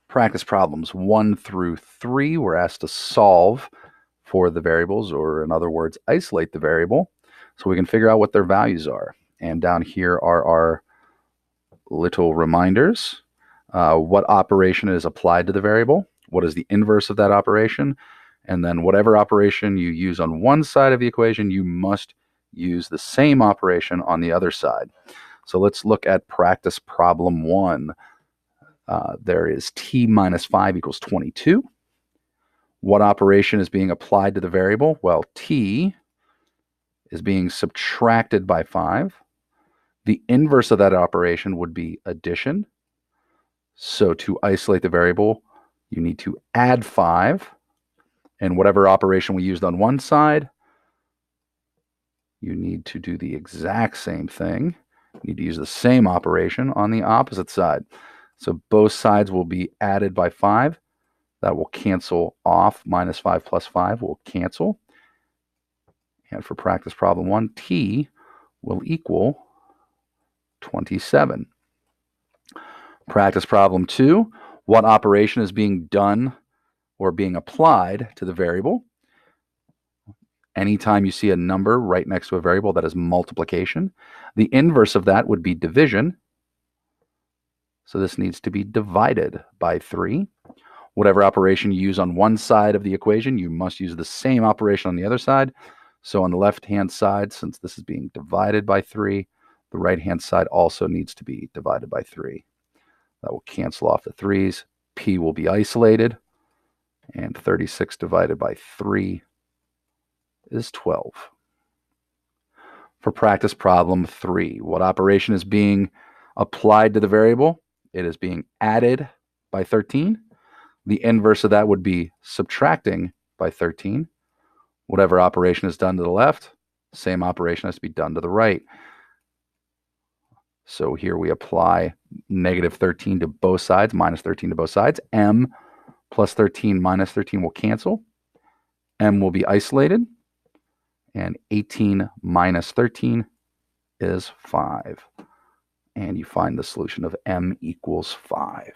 Practice problems 1 through 3, we're asked to solve for the variables, or in other words, isolate the variable, so we can figure out what their values are. And down here are our little reminders. What operation is applied to the variable? What is the inverse of that operation? And then whatever operation you use on one side of the equation, you must use the same operation on the other side. So let's look at practice problem 1. There is t minus 5 equals 22. What operation is being applied to the variable? Well, t is being subtracted by 5. The inverse of that operation would be addition. So to isolate the variable, you need to add 5. And whatever operation we used on one side, you need to do the exact same thing. You need to use the same operation on the opposite side. So both sides will be added by 5. That will cancel off. Minus 5 plus 5 will cancel. And for practice problem 1, t will equal 27. Practice problem 2, what operation is being done or being applied to the variable? Anytime you see a number right next to a variable, that is multiplication. The inverse of that would be division. So this needs to be divided by 3. Whatever operation you use on one side of the equation, you must use the same operation on the other side. So on the left-hand side, since this is being divided by 3, the right-hand side also needs to be divided by 3. That will cancel off the 3's. P will be isolated. And 36 divided by 3 is 12. For practice problem 3, what operation is being applied to the variable? It is being added by 13. The inverse of that would be subtracting by 13. Whatever operation is done to the left, same operation has to be done to the right. So here we apply negative 13 to both sides, minus 13 to both sides. M plus 13 minus 13 will cancel. M will be isolated. And 18 minus 13 is 5. And you find the solution of M equals 5.